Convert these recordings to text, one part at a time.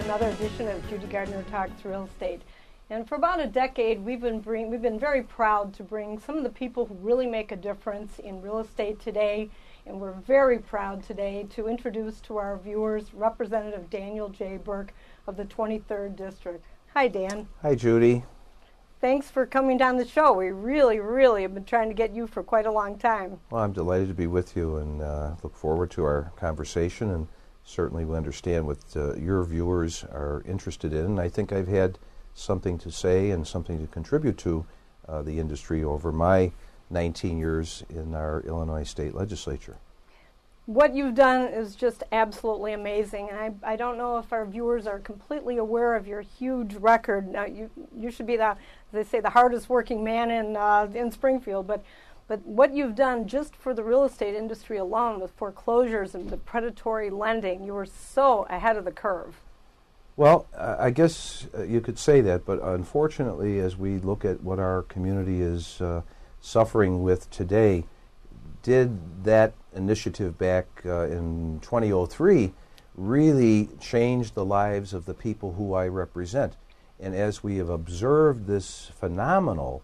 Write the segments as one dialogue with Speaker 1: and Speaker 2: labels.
Speaker 1: another edition of Judy Gardner Talks Real Estate. And for about a decade, we've been very proud to bring some of the people who really make a difference in real estate today. And we're very proud today to introduce to our viewers Representative Daniel J. Burke of the 23rd District. Hi, Dan.
Speaker 2: Hi, Judy.
Speaker 1: Thanks for coming down the show. We really have been trying to get you for quite a long time.
Speaker 2: Well, I'm delighted to be with you and look forward to our conversation. And certainly we understand what your viewers are interested in. And I think I've had something to say and something to contribute to the industry over my 19 years in our Illinois State Legislature.
Speaker 1: What you've done is just absolutely amazing, and I don't know if our viewers are completely aware of your huge record. Now, you should be they say, the hardest working man in Springfield, but what you've done just for the real estate industry alone with foreclosures and the predatory lending, you were so ahead of the curve.
Speaker 2: Well, I guess you could say that, but unfortunately, as we look at what our community is suffering with today, did that initiative back in 2003 really change the lives of the people who I represent? And as we have observed this phenomenal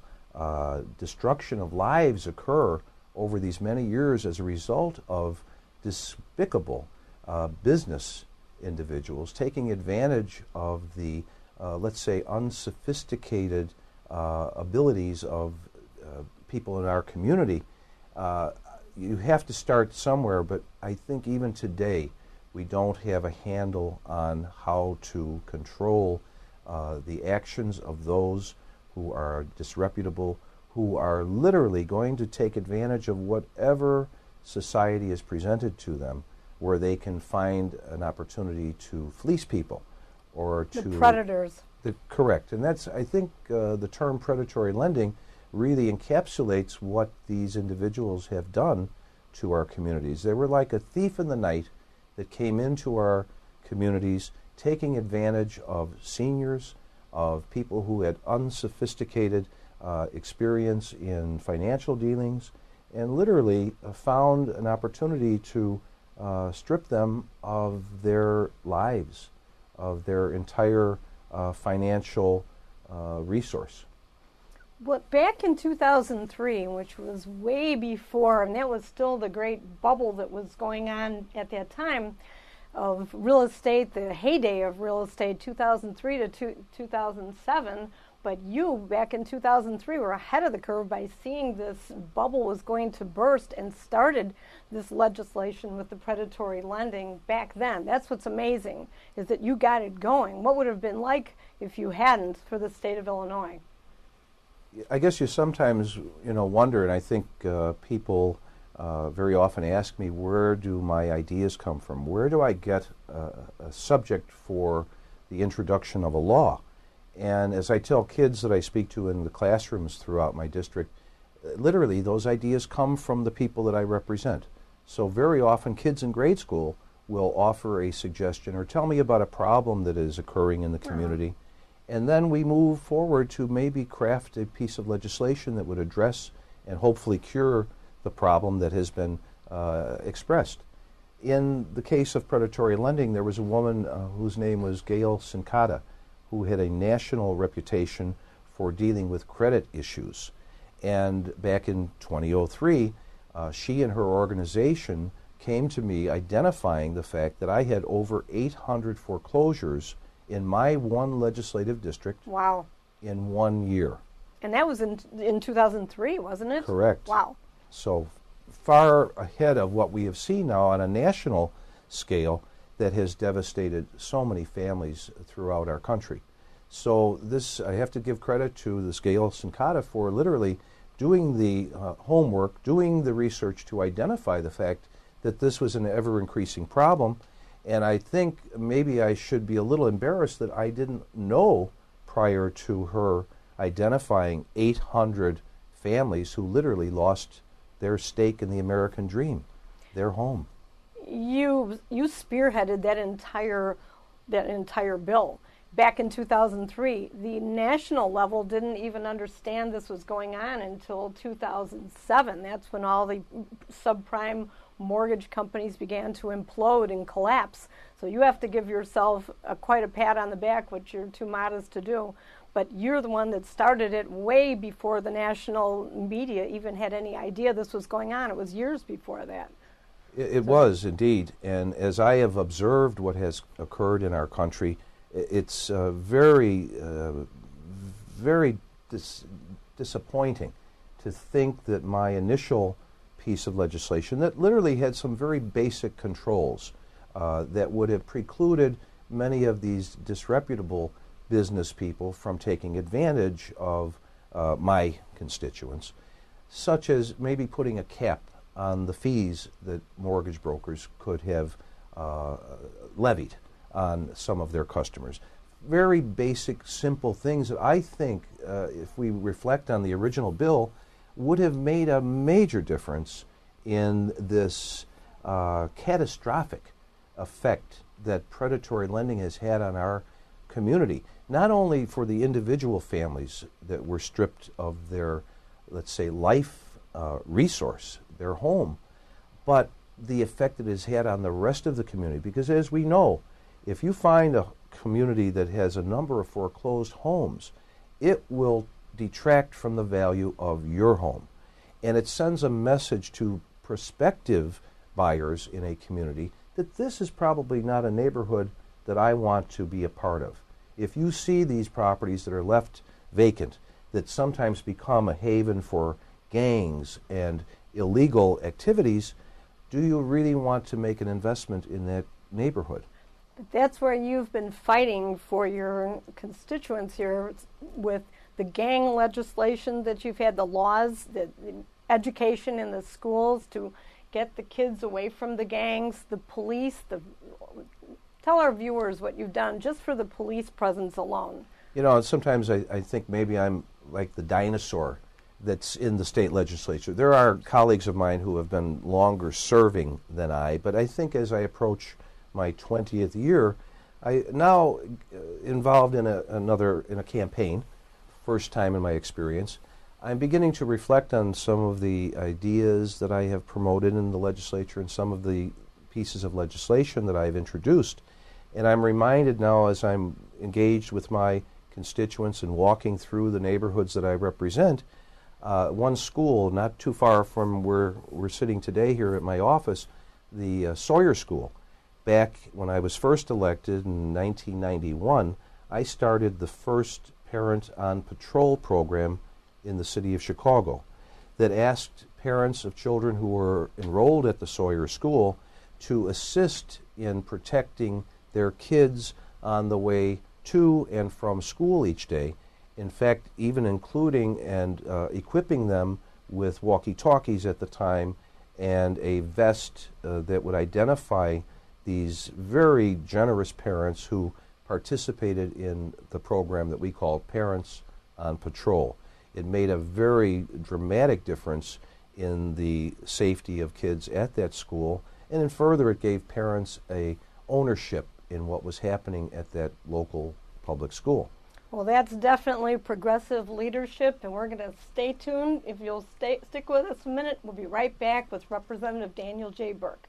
Speaker 2: destruction of lives occur over these many years as a result of despicable business individuals taking advantage of the, let's say, unsophisticated abilities of people in our community, you have to start somewhere, but I think even today we don't have a handle on how to control the actions of those who are disreputable, who are literally going to take advantage of whatever society is presented to them, where they can find an opportunity to fleece people or to...
Speaker 1: The predators.
Speaker 2: Correct. And that's, I think, the term predatory lending really encapsulates what these individuals have done to our communities. They were like a thief in the night that came into our communities, taking advantage of seniors, of people who had unsophisticated experience in financial dealings, and literally found an opportunity to strip them of their lives, of their entire financial resource.
Speaker 1: Well, back in 2003, which was way before, and that was still the great bubble that was going on at that time of real estate, the heyday of real estate, 2003 to 2007. But you, back in 2003, were ahead of the curve by seeing this bubble was going to burst and started this legislation with the predatory lending back then. That's what's amazing, is that you got it going. What would it have been like if you hadn't for the state of Illinois?
Speaker 2: I guess you sometimes, wonder, and I think people very often ask me, where do my ideas come from? Where do I get a subject for the introduction of a law? And as I tell kids that I speak to in the classrooms throughout my district, literally those ideas come from the people that I represent. So very often kids in grade school will offer a suggestion or tell me about a problem that is occurring in the community. And then we move forward to maybe craft a piece of legislation that would address and hopefully cure the problem that has been expressed. In the case of predatory lending, there was a woman whose name was Gail Sincata, who had a national reputation for dealing with credit issues. And back in 2003, she and her organization came to me identifying the fact that I had over 800 foreclosures in my one legislative district.
Speaker 1: Wow.
Speaker 2: In 1 year.
Speaker 1: And that was in 2003, wasn't it?
Speaker 2: Correct.
Speaker 1: Wow.
Speaker 2: So far ahead of what we have seen now on a national scale that has devastated so many families throughout our country. So this, I have to give credit to this Gail Sincata for literally doing the homework, doing the research to identify the fact that this was an ever-increasing problem. And I think maybe I should be a little embarrassed that I didn't know prior to her identifying 800 families who literally lost their stake in the American dream, their home.
Speaker 1: You spearheaded that entire bill. Back in 2003, the national level didn't even understand this was going on until 2007. That's when all the subprime mortgage companies began to implode and collapse. So you have to give yourself quite a pat on the back, which you're too modest to do. But you're the one that started it way before the national media even had any idea this was going on. It was years before that.
Speaker 2: It was indeed. And as I have observed what has occurred in our country, it's very disappointing to think that my initial piece of legislation that literally had some very basic controls that would have precluded many of these disreputable business people from taking advantage of my constituents, such as maybe putting a cap on the fees that mortgage brokers could have levied on some of their customers. Very basic, simple things that I think, if we reflect on the original bill, would have made a major difference in this catastrophic effect that predatory lending has had on our community, not only for the individual families that were stripped of their, let's say, life resource, their home, but the effect it has had on the rest of the community. Because as we know, if you find a community that has a number of foreclosed homes, it will detract from the value of your home. And it sends a message to prospective buyers in a community that this is probably not a neighborhood that I want to be a part of. If you see these properties that are left vacant, that sometimes become a haven for gangs and illegal activities, do you really want to make an investment in that neighborhood?
Speaker 1: But that's where you've been fighting for your constituents here with the gang legislation that you've had, the laws, the education in the schools to get the kids away from the gangs, the police. Tell our viewers what you've done just for the police presence alone.
Speaker 2: You know, sometimes I think maybe I'm like the dinosaur that's in the state legislature. There are colleagues of mine who have been longer serving than I, but I think as I approach my 20th year, I now involved in a campaign, first time in my experience. I'm beginning to reflect on some of the ideas that I have promoted in the legislature and some of the pieces of legislation that I've introduced. And I'm reminded now as I'm engaged with my constituents and walking through the neighborhoods that I represent, one school not too far from where we're sitting today here at my office, the Sawyer School. Back when I was first elected in 1991, I started the first Parent on Patrol program in the city of Chicago that asked parents of children who were enrolled at the Sawyer School to assist in protecting their kids on the way to and from school each day. In fact, even including and equipping them with walkie-talkies at the time and a vest that would identify these very generous parents who participated in the program that we call Parents on Patrol. It made a very dramatic difference in the safety of kids at that school, and then further it gave parents a ownership in what was happening at that local public school.
Speaker 1: Well, that's definitely progressive leadership, and we're going to stay tuned. If you'll stick with us a minute, we'll be right back with Representative Daniel J. Burke.